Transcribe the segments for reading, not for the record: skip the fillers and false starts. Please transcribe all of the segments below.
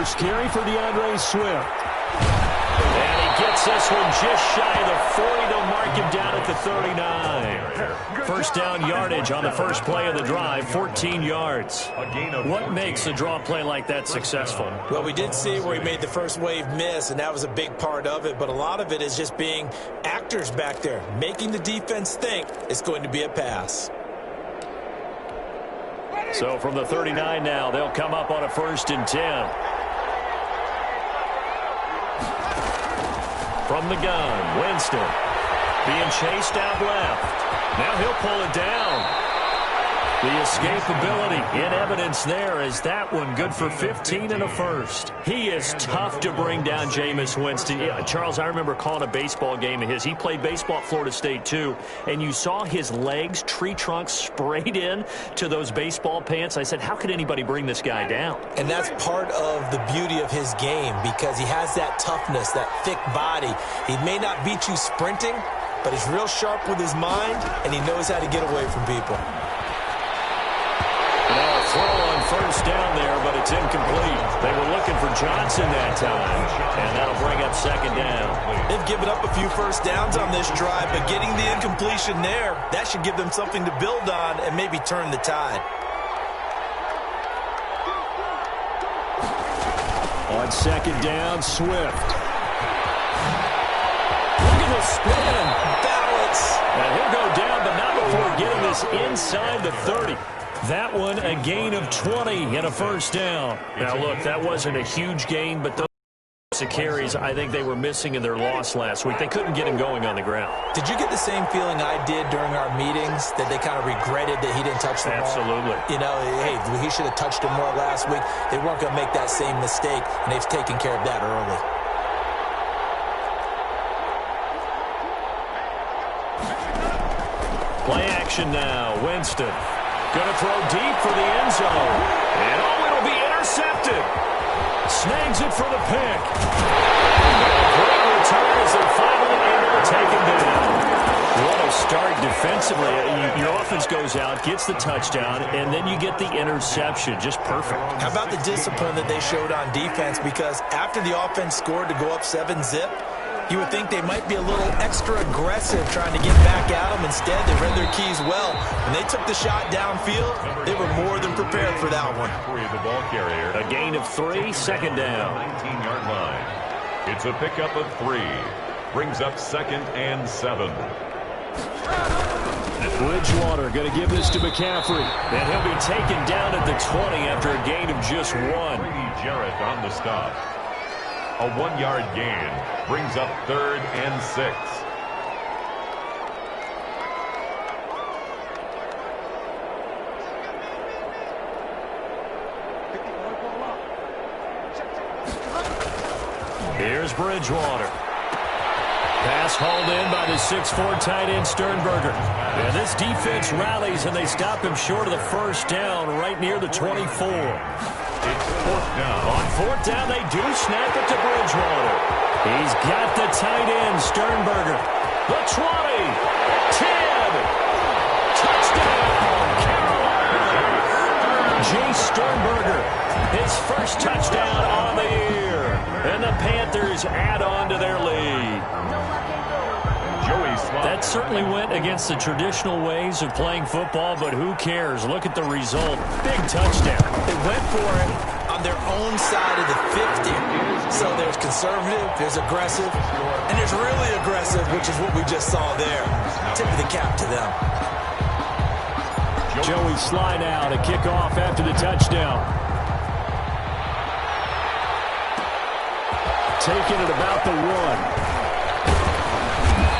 first carry for DeAndre Swift. And he gets this one just shy of the 40 to mark him down at the 39. First down yardage on the first play of the drive, 14 yards. What makes a draw play like that successful? Well, we did see where he made the first wave miss, and that was a big part of it. But a lot of it is just being actors back there, making the defense think it's going to be a pass. So from the 39 now, they'll come up on a 1st and 10. From the gun, Winston being chased out left. Now he'll pull it down. The escapability in evidence there is that one good for 15 and a first. He is tough to bring down, Jameis Winston. Yeah, Charles, I remember calling a baseball game of his. He played baseball at Florida State, too, and you saw his legs, tree trunks sprayed in to those baseball pants. I said, how could anybody bring this guy down? And that's part of the beauty of his game because he has that toughness, that thick body. He may not beat you sprinting, but he's real sharp with his mind, and he knows how to get away from people. Throw on first down there, but it's incomplete. They were looking for Johnson that time, and that'll bring up 2nd down. They've given up a few first downs on this drive, but getting the incompletion there, that should give them something to build on and maybe turn the tide. On 2nd down, Swift. Look at the spin. Balance. And he'll go down, but not before getting this inside the 30. That one, a gain of 20 and a first down. Now, look, that wasn't a huge gain, but those carries I think they were missing in their loss last week. They couldn't get him going on the ground. Did you get the same feeling I did during our meetings, that they kind of regretted that he didn't touch the ball? Absolutely. You know, hey, he should have touched him more last week. They weren't going to make that same mistake, and they've taken care of that early. Play action now. Winston. Going to throw deep for the end zone. And it'll be intercepted. Snags it for the pick. Great return as they're finally able to take him down. What a start defensively. Your offense goes out, gets the touchdown, and then you get the interception. Just perfect. How about the discipline that they showed on defense? Because after the offense scored to go up 7-zip, you would think they might be a little extra aggressive trying to get back at them. Instead, they read their keys well. When they took the shot downfield, they were more than prepared for that one. The ball carrier. A gain of 3, 2nd down. 19-yard line. It's a pickup of 3. Brings up 2nd and 7. Bridgewater going to give this to McCaffrey. And he'll be taken down at the 20 after a gain of just 1. Jarrett on the stop. A 1-yard gain brings up 3rd and 6. Here's Bridgewater. Pass hauled in by the 6'4" tight end Sternberger. And this defense rallies, and they stop him short of the first down right near the 24. It's 4th down. On 4th down, they do snap it to Bridgewater. He's got the tight end, Sternberger. The 20, 10, touchdown, Carolina. Jace Sternberger, his first touchdown on the year. And the Panthers add on to their lead. That certainly went against the traditional ways of playing football, but who cares? Look at the result. Big touchdown. They went for it on their own side of the 50. So there's conservative, there's aggressive, and there's really aggressive, which is what we just saw there. Tip of the cap to them. Joey slide out, a kickoff after the touchdown. Taking it about the 1.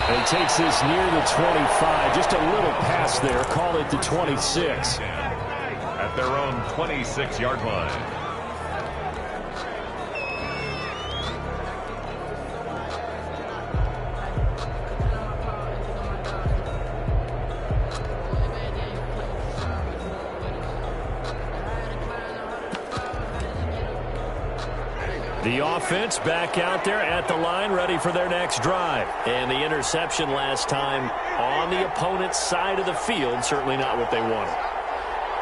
And takes this near the 25. Just a little pass there. Call it the 26. At their own 26-yard line. The offense back out there at the line, ready for their next drive. And the interception last time on the opponent's side of the field, certainly not what they wanted.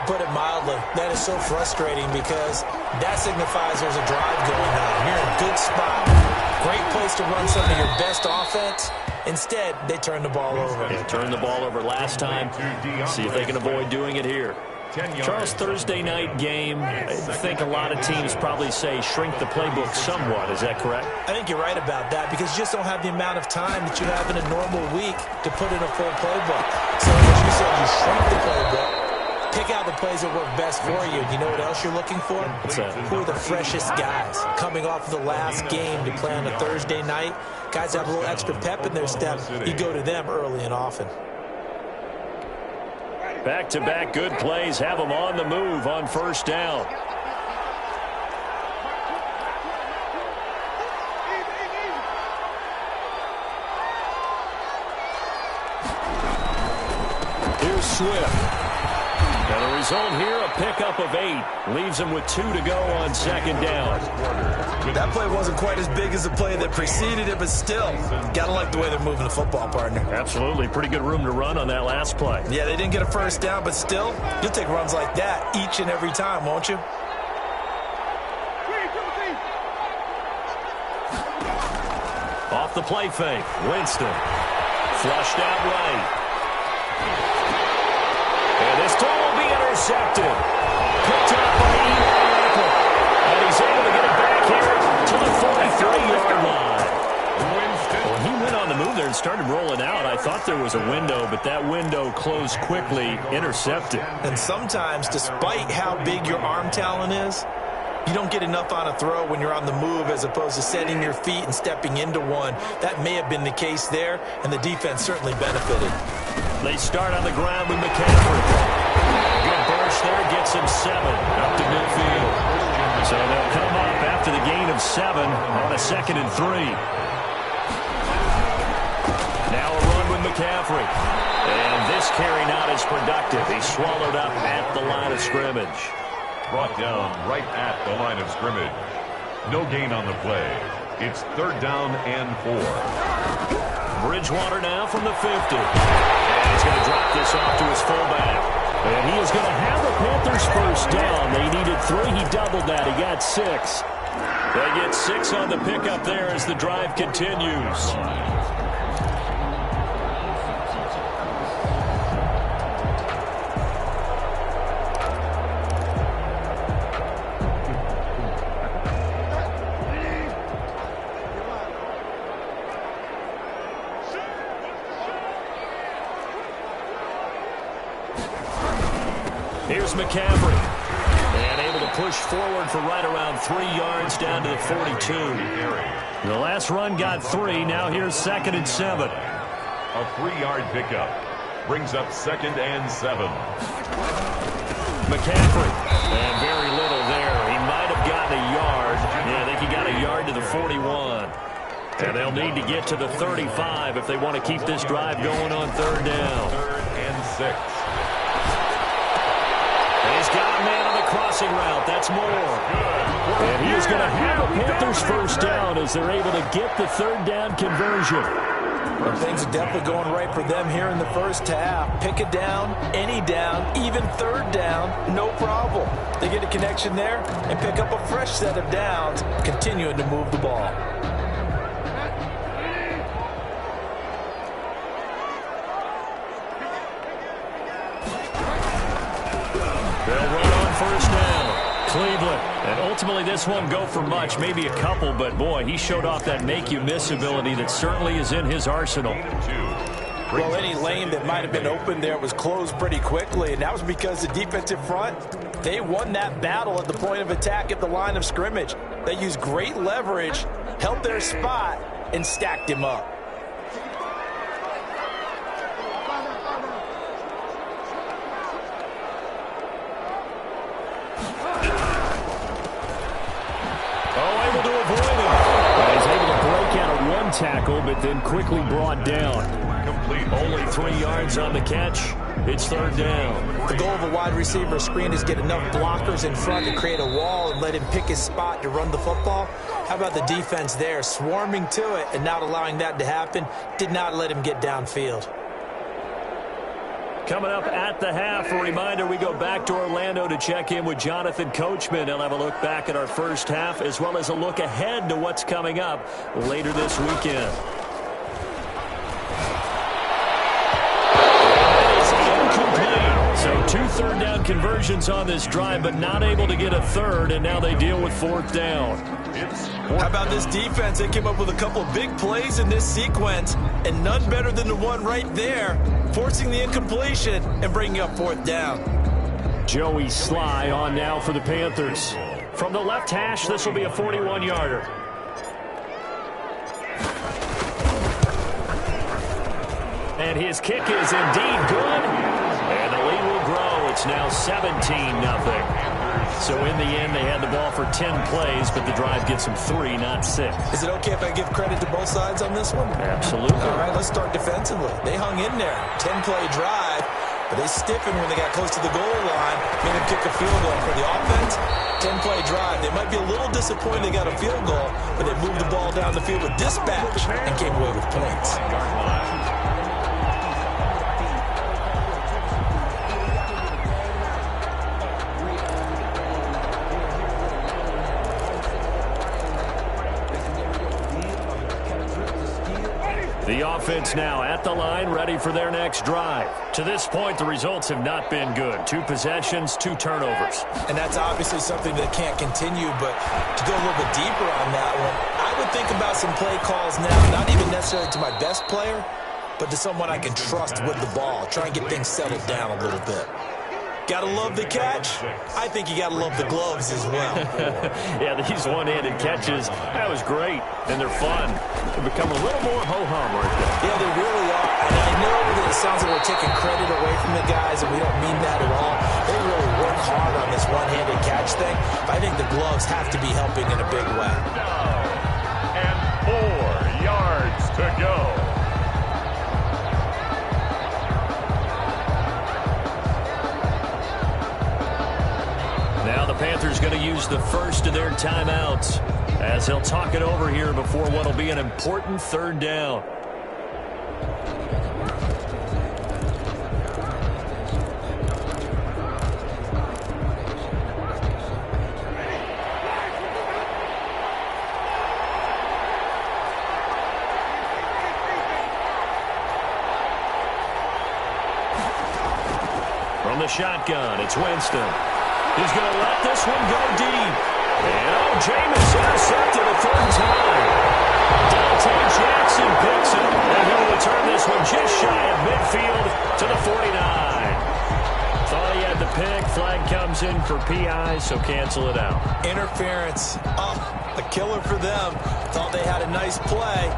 Put it mildly, that is so frustrating because That signifies there's a drive going on. You're in a good spot. Great place to run some of your best offense. Instead, they turn the ball over. Yeah, turned the ball over last time. See if they can avoid doing it here. Charles, Thursday night game, I think a lot of teams probably say shrink the playbook somewhat. Is that correct? I think you're right about that because you just don't have the amount of time that you have in a normal week to put in a full playbook. So as you said, you shrink the playbook. Pick out the plays that work best for you. You know what else you're looking for? Who are the freshest guys coming off the last game to play on a Thursday night? Guys have a little extra pep in their step. You go to them early and often. Back-to-back good plays have them on the move on first down. Here's Swift. And the result here, a pickup of 8. Leaves them with 2 to go on second down. That play wasn't quite as big as the play that preceded it, but still, got to like the way they're moving the football, partner. Absolutely. Pretty good room to run on that last play. Yeah, they didn't get a first down, but still, you'll take runs like that each and every time, won't you? Off the play fake. Winston. Flushed out right. And this time will be intercepted. Picked up by Eli Apple. And he's able to get it back here to the 43-yard line. When he went on the move there and started rolling out, I thought there was a window, but that window closed quickly, intercepted. And sometimes, despite how big your arm talent is, you don't get enough on a throw when you're on the move as opposed to setting your feet and stepping into one. That may have been the case there, and the defense certainly benefited. They start on the ground with McCaffrey. Good burst there, gets him 7 up to midfield. So they'll come up after the gain of 7 on a 2nd and 3. Now a run with McCaffrey. And this carry not as productive. He's swallowed up at the line of scrimmage. Brought down right at the line of scrimmage. No gain on the play. It's 3rd down and 4. Bridgewater now from the 50. And he's going to drop this off to his fullback. And he is going to have the Panthers first down. They needed 3. He doubled that. He got 6. They get 6 on the pickup there as the drive continues. Here's McCaffrey. And able to push forward for right around 3 yards down to the 42. The last run got 3. Now here's 2nd and 7. A 3-yard pickup brings up 2nd and 7. McCaffrey. And very little there. He might have gotten a yard. Yeah, I think he got a yard to the 41. And they'll need to get to the 35 if they want to keep this drive going on 3rd down. 3rd and 6. He's got a man on the crossing route. That's more. And he is going to have a Panthers first down as they're able to get the 3rd down conversion. Well, things are definitely going right for them here in the first half. Pick a down, any down, even 3rd down, no problem. They get a connection there and pick up a fresh set of downs, continuing to move the ball. They'll run on first down. Cleveland. And ultimately this won't go for much, maybe a couple, but boy, he showed off that make-you-miss ability that certainly is in his arsenal. Well, any lane that might have been open there was closed pretty quickly, and that was because the defensive front, they won that battle at the point of attack at the line of scrimmage. They used great leverage, held their spot, and stacked him up. Tackle, but then quickly brought down. Complete. Only 3 yards on the catch. It's 3rd down. The goal of a wide receiver screen is get enough blockers in front to create a wall and let him pick his spot to run the football. How about the defense there, swarming to it and not allowing that to happen? Did not let him get downfield. Coming up at the half, a reminder, we go back to Orlando to check in with Jonathan Coachman. He'll have a look back at our first half as well as a look ahead to what's coming up later this weekend. So 2 third-down conversions on this drive, but not able to get a third, and now they deal with 4th down. How about this defense? They came up with a couple of big plays in this sequence, and none better than the one right there, forcing the incompletion and bringing up 4th down. Joey Sly on now for the Panthers. From the left hash, this will be a 41-yarder. And his kick is indeed good. And the lead will grow. It's now 17-0. So in the end, they had the ball for 10 plays, but the drive gets them 3, not 6. Is it okay if I give credit to both sides on this one? Absolutely. All right, let's start defensively. They hung in there. 10-play drive, but they stiffened when they got close to the goal line, made them kick a field goal. For the offense, 10-play drive. They might be a little disappointed they got a field goal, but they moved the ball down the field with dispatch and came away with points. The offense now at the line, ready for their next drive. To this point, the results have not been good. 2 possessions, 2 turnovers. And that's obviously something that can't continue, but to go a little bit deeper on that one, I would think about some play calls now, not even necessarily to my best player, but to someone I can trust with the ball. Try and get things settled down a little bit. Gotta love the catch. I think you gotta love the gloves as well. Yeah, these one-handed catches, that was great, and they're fun. They become a little more ho-hum right there. Yeah, they really are. And I know that it sounds like we're taking credit away from the guys, and we don't mean that at all. They really work hard on this one-handed catch thing. But I think the gloves have to be helping in a big way. And 4 yards to go. Now the Panthers going to use the first of their timeouts as they'll talk it over here before what will be an important 3rd down. From the shotgun, it's Winston. He's going to let this one go deep. And Jameis intercepted a 3rd time. Dante Jackson picks it. And he'll return this one just shy of midfield to the 49. Thought he had the pick. Flag comes in for PI, so cancel it out. Interference. Oh, a killer for them. Thought they had a nice play.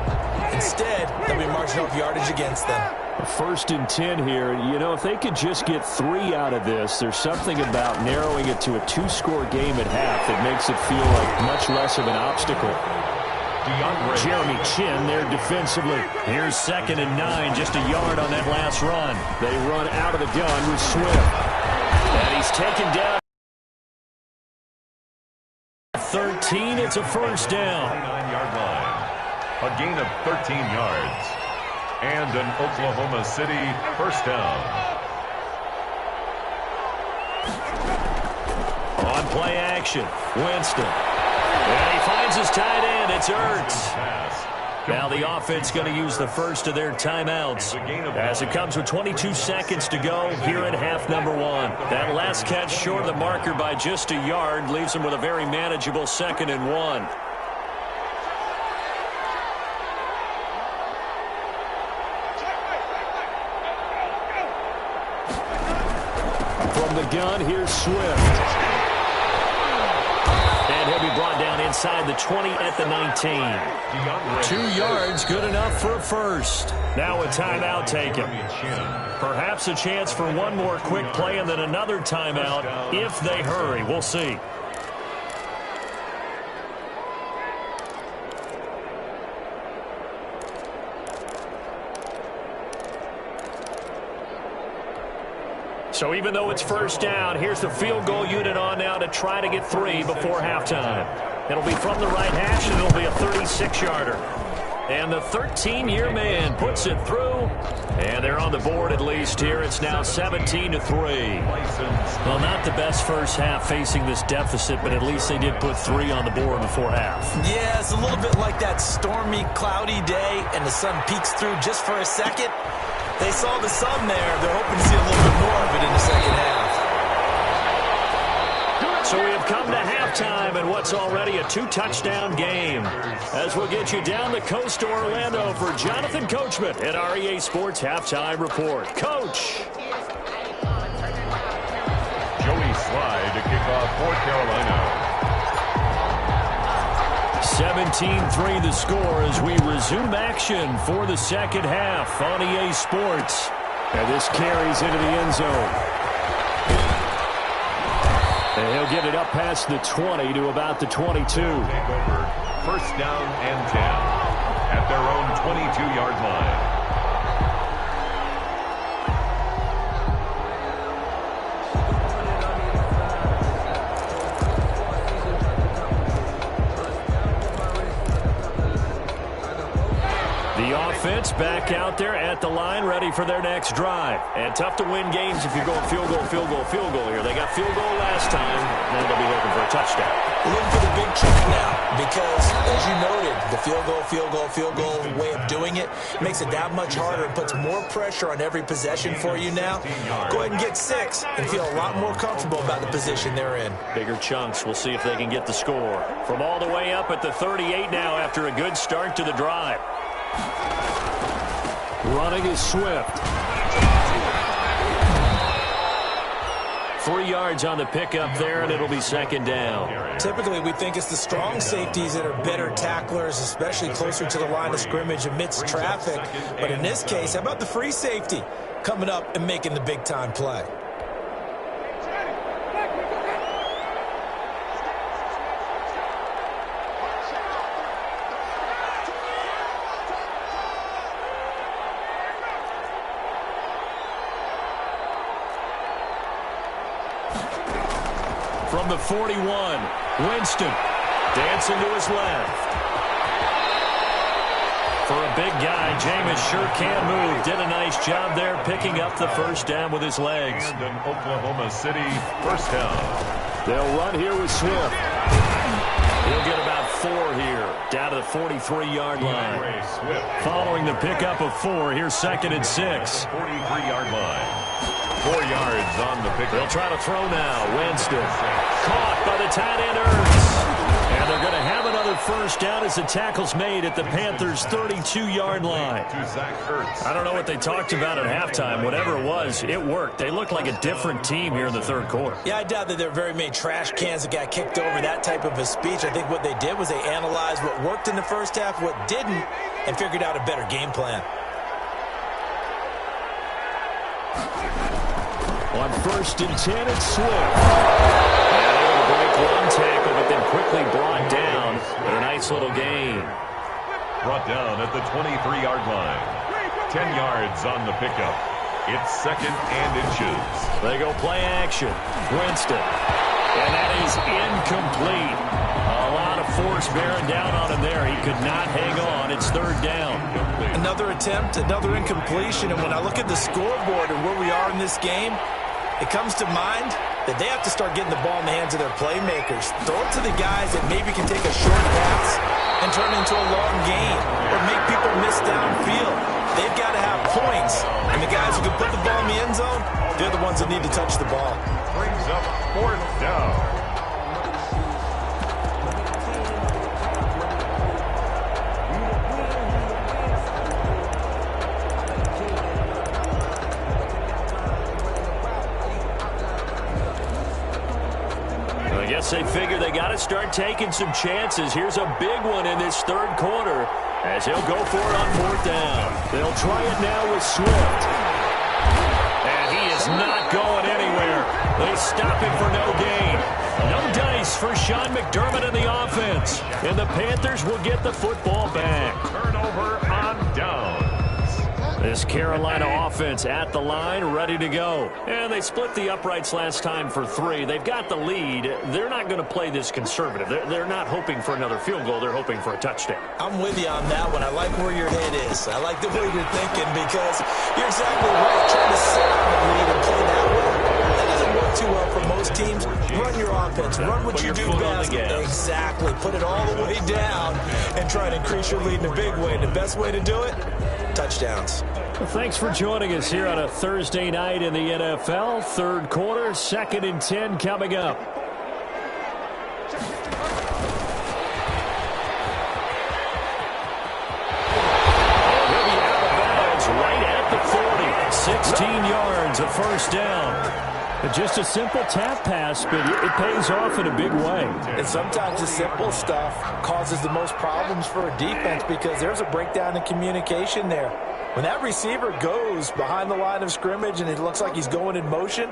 Instead, they'll be marching up yardage against them. 1st and 10 here. You know, if they could just get 3 out of this, there's something about narrowing it to a 2-score game at half that makes it feel like much less of an obstacle. Jeremy Chin there defensively. Here's 2nd and 9, just a yard on that last run. They run out of the gun with Swift. And he's taken down. 13, it's a 1st down. 9-yard line. A gain of 13 yards. And an Oklahoma City 1st down. On play action, Winston. And he finds his tight end. It's Ertz. Now the offense going to use the first of their timeouts as it comes with 22 seconds to go here at half number 1. That last catch short of the marker by just a yard leaves them with a very manageable 2nd and 1. From the gun, here's Swift. And he'll be brought down inside the 20 at the 19. 2 yards, good enough for a first. Now a timeout taken. Perhaps a chance for one more quick play and then another timeout if they hurry. We'll see. So even though it's first down, here's the field goal unit on now to try to get 3 before halftime. It'll be from the right hash, and it'll be a 36-yarder. And the 13-year man puts it through. And they're on the board at least here. It's now 17-3. Well, not the best first half facing this deficit, but at least they did put 3 on the board before half. Yeah, it's a little bit like that stormy, cloudy day, and the sun peeks through just for a second. They saw the sun there. They're hoping to see a little bit more of it in the second half. So we have come to halftime in what's already a 2-touchdown game. As we'll get you down the coast to Orlando for Jonathan Coachman at our EA Sports Halftime Report. Coach. Joey Slye to kick off for Carolina. 17-3 the score as we resume action for the second half on EA Sports. And this carries into the end zone. And he'll get it up past the 20 to about the 22. Take over. First down and 10 at their own 22-yard line. The offense back out there at the line, ready for their next drive. And tough to win games if you're going field goal, field goal, field goal here. They got field goal last time. Now they'll be looking for a touchdown. Looking for the big trick now because, as you noted, the field goal way of doing it makes it that much harder and puts more pressure on every possession for you now. Go ahead and get 6 and feel a lot more comfortable about the position they're in. Bigger chunks. We'll see if they can get the score. From all the way up at the 38 now after a good start to the drive. Running is Swift. 3 yards on the pickup there, and it'll be second down. Typically, we think it's the strong safeties that are better tacklers, especially closer to the line of scrimmage amidst traffic. But in this case, how about the free safety coming up and making the big-time play? From the 41, Winston dancing to his left. For a big guy, Jameis sure can move. Did a nice job there picking up the first down with his legs. And an Oklahoma City first down. They'll run here with Swift. He'll get about 4 here, down to the 43-yard line. Following the pickup of 4, here's second and 6. 43-yard line. 4 yards on the pick. They'll try to throw now. Winston caught by the tight end Ertz. And they're going to have another first down as the tackle's made at the Panthers' 32-yard line. I don't know what they talked about at halftime. Whatever it was, it worked. They looked like a different team here in the third quarter. Yeah, I doubt that there are very many trash cans that got kicked over that type of a speech. I think what they did was they analyzed what worked in the first half, what didn't, and figured out a better game plan. On first and 10, it's Swift. And able to break one tackle, but then quickly brought down with a nice little gain. Brought down at the 23-yard line. 10 yards on the pickup. It's second and inches. They go play action. Winston. And that is incomplete. A lot of force bearing down on him there. He could not hang on. It's third down. Another attempt, another incompletion. And when I look at the scoreboard and where we are in this game, it comes to mind that they have to start getting the ball in the hands of their playmakers. Throw it to the guys that maybe can take a short pass and turn it into a long gain or make people miss downfield. They've got to have points. And the guys who can put the ball in the end zone, they're the ones that need to touch the ball. Brings up fourth down. I guess they figure they got to start taking some chances. Here's a big one in this third quarter as he'll go for it on fourth down. They'll try it now with Swift. And he is not going anywhere. They stop him for no gain. No dice for Sean McDermott and the offense. And the Panthers will get the football back. Turnover on downs. This Carolina offense at the line, ready to go. And they split the uprights last time for 3. They've got the lead. They're not going to play this conservative. They're not hoping for another field goal. They're hoping for a touchdown. I'm with you on that one. I like where your head is. I like the way you're thinking because you're exactly right. Trying to sit on the lead and play that way, that doesn't work too well for most teams. Run your offense. Run what you do best. Exactly. Put it all the way down and try to increase your lead in a big way. The best way to do it, touchdowns. Well, thanks for joining us here on a Thursday night in the NFL. Third quarter, 2nd and 10 coming up. He'll be out of bounds right at the 40. 16 yards, a first down. Just a simple tap pass, but it pays off in a big way. And sometimes the simple stuff causes the most problems for a defense because there's a breakdown in communication there. When that receiver goes behind the line of scrimmage and it looks like he's going in motion,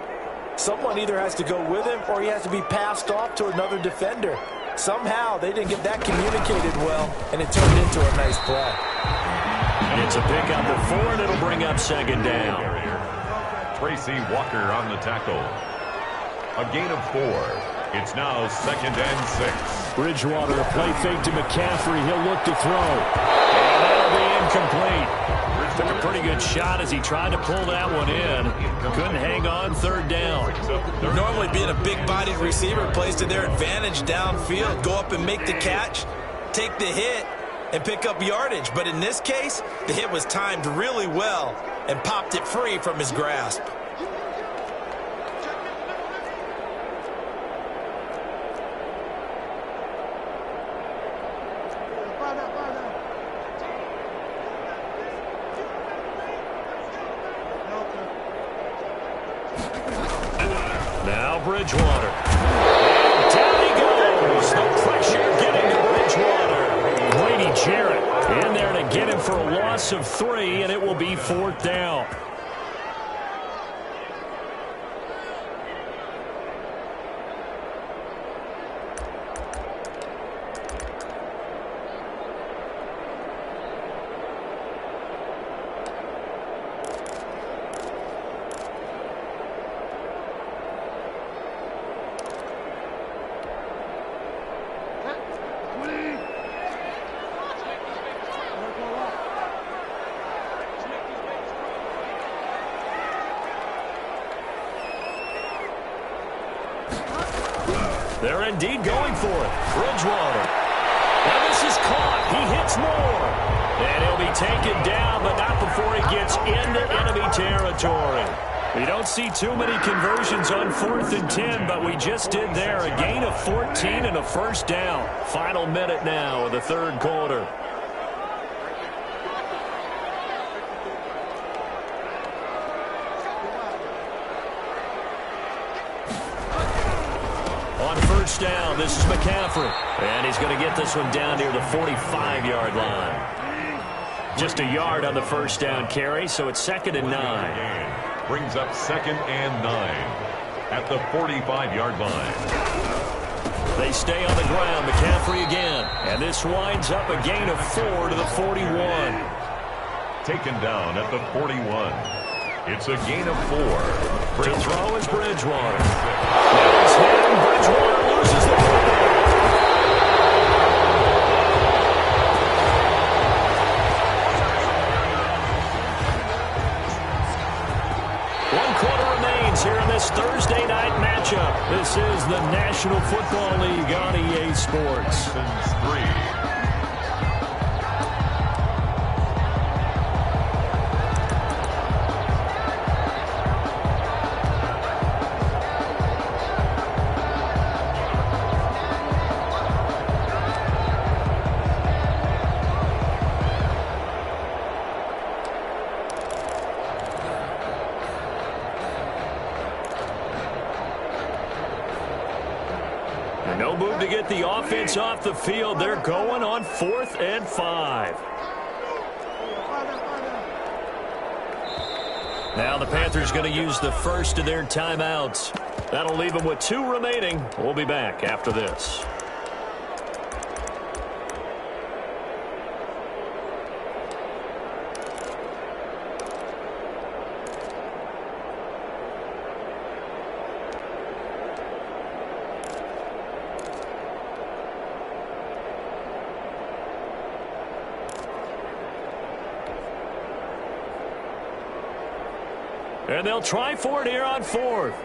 someone either has to go with him or he has to be passed off to another defender. Somehow they didn't get that communicated well, and it turned into a nice play. It's a pickup of 4, and it'll bring up 2nd down. Tracy Walker on the tackle. A gain of 4. It's now 2nd and 6. Bridgewater, a play fake to McCaffrey. He'll look to throw. And that'll be incomplete. Took a pretty good shot as he tried to pull that one in. Couldn't hang on, 3rd down. Normally being a big-bodied receiver plays to their advantage downfield. Go up and make the catch, take the hit, and pick up yardage. But in this case, the hit was timed really well and popped it free from his grasp. Now Bridgewater. And down he goes. No pressure getting to Bridgewater. Brady Jarrett in there to get him for a loss of 3, and it will be 4th down. They're indeed going for it. Bridgewater. And this is caught. He hits more. And he'll be taken down, but not before he gets into enemy territory. We don't see too many conversions on 4th and 10, but we just did there. A gain of 14 and a first down. Final minute now of the 3rd quarter. First down, this is McCaffrey. And he's going to get this one down near the 45-yard line. Just a yard on the first down carry, so it's 2nd and 9. Brings up 2nd and 9 at the 45-yard line. They stay on the ground, McCaffrey again. And this winds up a gain of 4 to the 41. Taken down at the 41. It's a gain of 4. To throw is Bridgewater. Now he's hit, and Bridgewater loses the football. One quarter remains here in this Thursday night matchup. This is the National Football League on EA Sports. 3. No move to get the offense off the field. They're going on 4th and 5. Now the Panthers going to use the first of their timeouts. That'll leave them with 2 remaining. We'll be back after this. And they'll try for it here on 4th.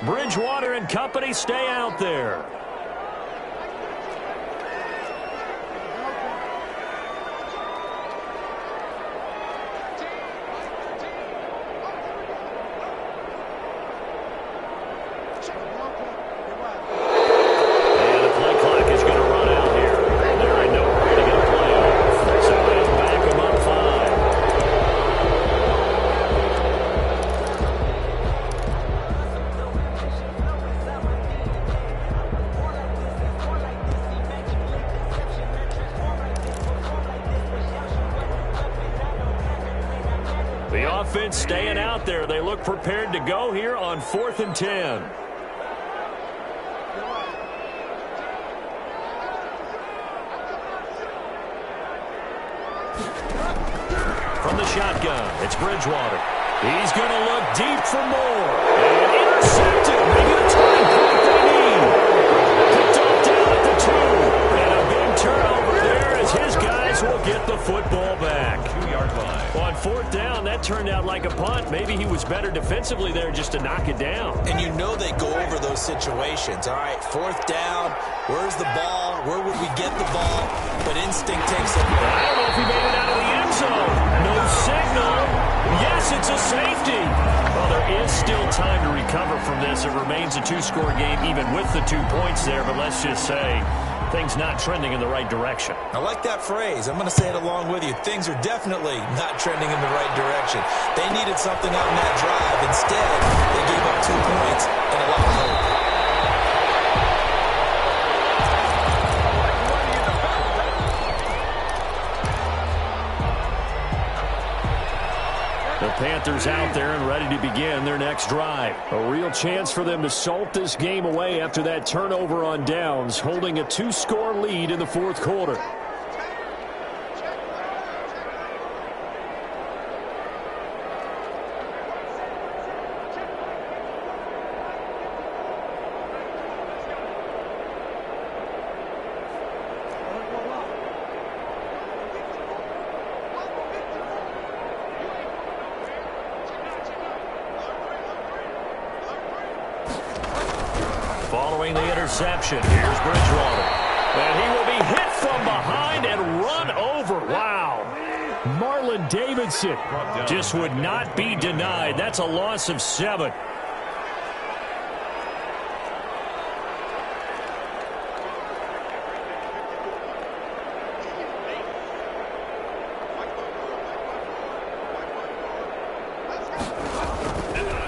Bridgewater and company stay out there. Staying out there. They look prepared to go here on 4th and 10. From the shotgun, it's Bridgewater. He's going to look deep for more. And intercepted. Maybe the turning point they need. Picked off down at the 2. And a big turnover there as his guys will get the football back. 2-yard line. On 4th down, that turned out like a punt. Maybe he was better defensively there just to knock it down. And you know they go over those situations. All right, 4th down, where's the ball? Where would we get the ball? But instinct takes it. I don't know if he made it out of the end zone. No signal. Yes, it's a safety. Well, there is still time to recover from this. It remains a 2-score game even with the 2 points there. But let's just say things not trending in the right direction. I like that phrase. I'm going to say it along with you. Things are definitely not trending in the right direction. They needed something on that drive. Instead, they gave up 2 points and a lot of hope. The Panthers out there and ready to begin their next drive. A real chance for them to salt this game away after that turnover on downs, holding a 2-score lead in the 4th quarter. Following the interception, here's Bridgewater. And he will be hit from behind and run over. Wow. Marlon Davidson just would not be denied. That's a loss of 7.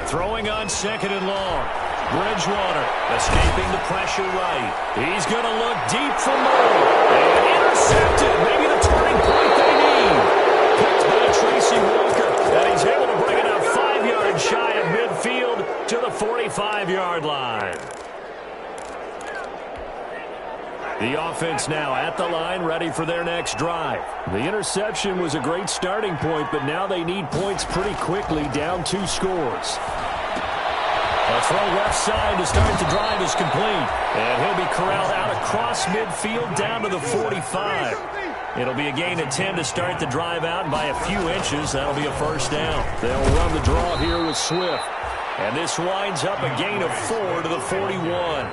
Throwing on 2nd and long. Bridgewater escaping the pressure right. He's going to look deep for more. And intercepted. Maybe the turning point they need. Picked by Tracy Walker. And he's able to bring it up 5 yards shy of midfield to the 45-yard line. The offense now at the line, ready for their next drive. The interception was a great starting point, but now they need points pretty quickly, down 2 scores. A throw left side to start the drive is complete. And he'll be corralled out across midfield down to the 45. It'll be a gain of 10 to start the drive out, and by a few inches, that'll be a first down. They'll run the draw here with Swift. And this winds up a gain of 4 to the 41.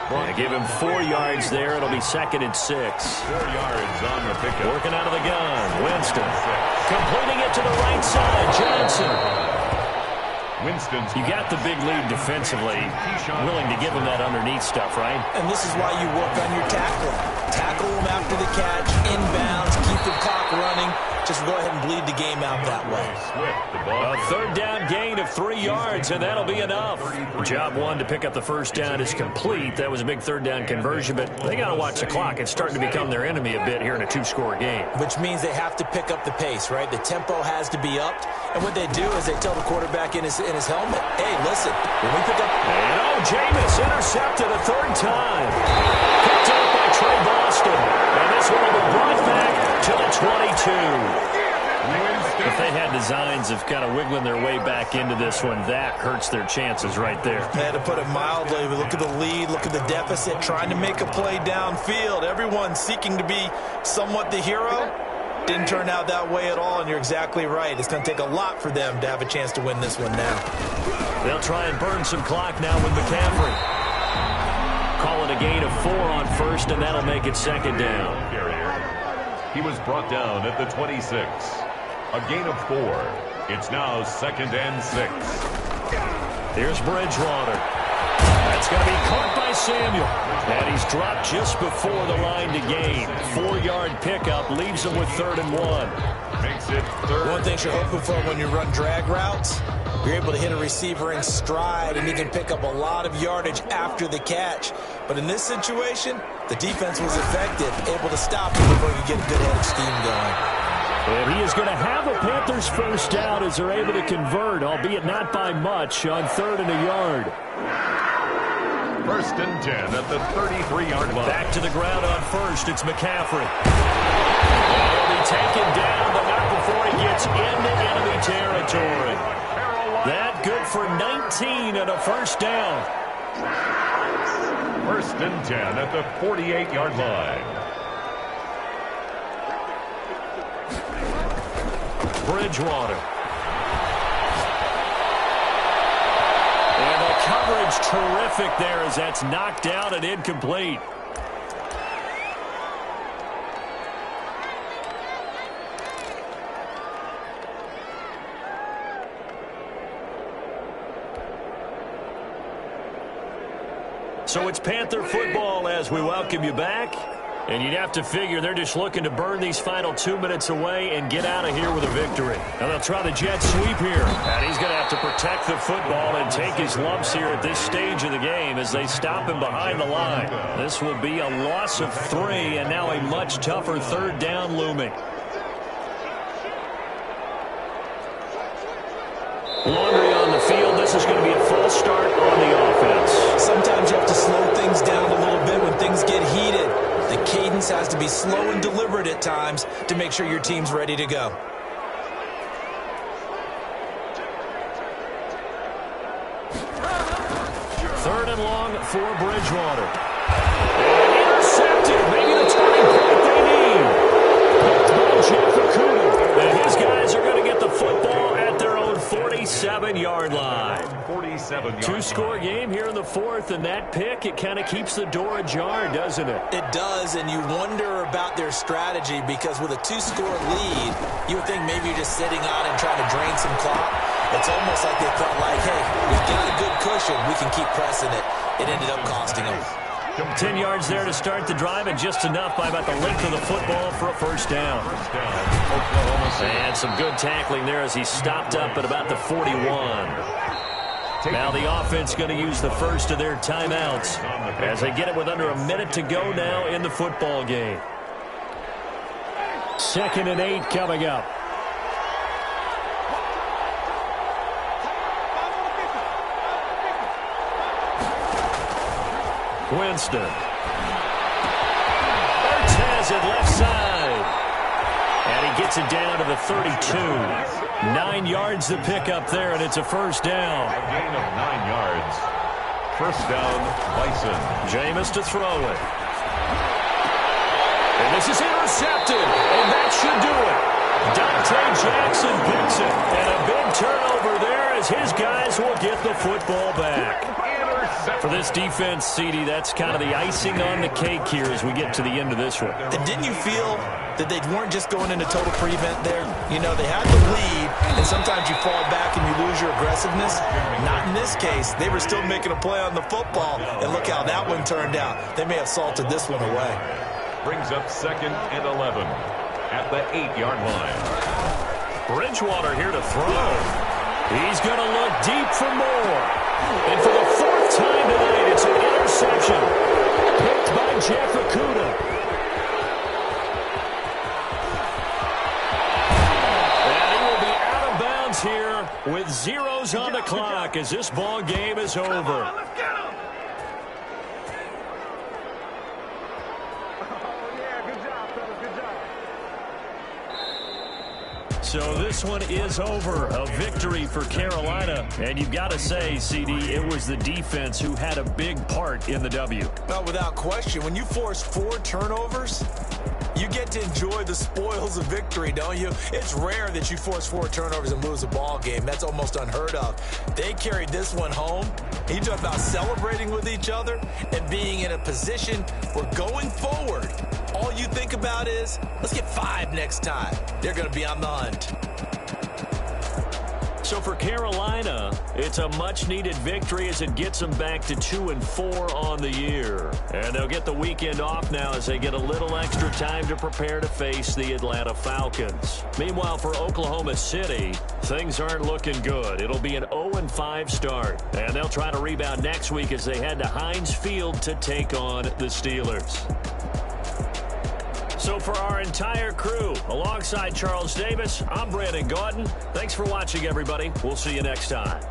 And give him 4 yards there. It'll be 2nd and 6. 4 yards on the pickup. Working out of the gun. Winston. Completing it to the right side. Johnson. You got the big lead defensively. Willing to give him that underneath stuff, right? And this is why you work on your tackling. Tackle them after the catch, inbounds, keep the clock running. Just go ahead and bleed the game out that way. A 3rd down gain of 3 yards, and that'll be enough. Job 1 to pick up the first down is complete. That was a big 3rd down conversion, but they got to watch the clock. It's starting to become their enemy a bit here in a 2-score game. Which means they have to pick up the pace, right? The tempo has to be upped. And what they do is they tell the quarterback in his helmet, hey, listen, when we pick up... And Jameis intercepted a 3rd time. Picked up by Trey Boston. And this one will be brought back to the 22. If they had designs of kind of wiggling their way back into this one, that hurts their chances right there. To put it mildly, look at the lead, look at the deficit, trying to make a play downfield. Everyone seeking to be somewhat the hero. Didn't turn out that way at all, and you're exactly right. It's going to take a lot for them to have a chance to win this one now. They'll try and burn some clock now with McCaffrey. Call it a gain of 4 on first, and that'll make it second down. He was brought down at the 26. A gain of 4. It's now 2nd and 6. Here's Bridgewater. That's going to be caught by Samuel. And he's dropped just before the line to gain. 4-yard pickup leaves him with 3rd and 1. Makes it 3rd. One thing you're hoping for when you run drag routes, you're able to hit a receiver in stride, and he can pick up a lot of yardage after the catch. But in this situation, the defense was effective, able to stop him before you get a good head of steam going. And he is going to have a Panthers first down as they're able to convert, albeit not by much, on 3rd and a yard. 1st and 10 at the 33-yard line. Back to the ground on first. It's McCaffrey. He'll be taken down, but not before he gets into enemy territory. That good for 19 and a first down. 1st and 10 at the 48-yard line. Bridgewater. And the coverage terrific there as that's knocked out and incomplete. So it's Panther football as we welcome you back. And you'd have to figure they're just looking to burn these final 2 minutes away and get out of here with a victory. Now they'll try the jet sweep here. And he's going to have to protect the football and take his lumps here at this stage of the game as they stop him behind the line. This will be a loss of 3 and now a much tougher 3rd down looming. Laundry on the field. This is going to be a false start on the offense. Sometimes you have to slow things down a little bit when things get heated. The cadence has to be slow and deliberate at times to make sure your team's ready to go. Third and long for Bridgewater. And intercepted. Maybe the turning point they need. Picked by Jeff Okudah. And his guys are going to get the football at their own 47-yard line. 47-yard Two-score game here in the 4th, and that pick, it kind of keeps the door ajar, doesn't it? It does, and you wonder about their strategy because with a 2-score lead, you would think maybe you're just sitting out and trying to drain some clock. It's almost like they felt like, hey, we've got a good cushion. We can keep pressing it. It ended up costing them. 10 yards there to start the drive, and just enough by about the length of the football for a first down. And some good tackling there as he stopped up at about the 41. Now the offense going to use the first of their timeouts as they get it with under a minute to go now in the football game. 2nd and 8 coming up. Winston. Cortez at left side. And he gets it down to the 32. 9 yards to pick up there, and it's a first down. A gain of 9 yards. First down, Bison. Jameis to throw it. And this is intercepted, and that should do it. Dante Jackson picks it, and a big turnover there as his guys will get the football back. For this defense, CD, that's kind of the icing on the cake here as we get to the end of this one. And didn't you feel that they weren't just going into total prevent there? You know, they had the lead, and sometimes you fall back and you lose your aggressiveness. Not in this case. They were still making a play on the football, and look how that one turned out. They may have salted this one away. Brings up 2nd and 11 at the 8-yard line. Bridgewater here to throw. He's going to look deep for more. And for the 4th time tonight, it's an interception. Picked by Jeff Okudah. And he will be out of bounds here with zeros on the clock as this ball game is over. So this one is over. A victory for Carolina. And you've got to say, CD, it was the defense who had a big part in the W. Well, without question, when you force 4 turnovers, You get to enjoy the spoils of victory, don't you? It's rare that you force 4 turnovers and lose a ball game. That's almost unheard of. They carried this one home. You talk about celebrating with each other and being in a position where going forward, all you think about is, let's get 5 next time. They're going to be on the hunt. So for Carolina, it's a much-needed victory as it gets them back to 2-4 on the year. And they'll get the weekend off now as they get a little extra time to prepare to face the Atlanta Falcons. Meanwhile, for Oklahoma City, things aren't looking good. It'll be an 0-5 start. And they'll try to rebound next week as they head to Heinz Field to take on the Steelers. So for our entire crew, alongside Charles Davis, I'm Brandon Gaudin. Thanks for watching, everybody. We'll see you next time.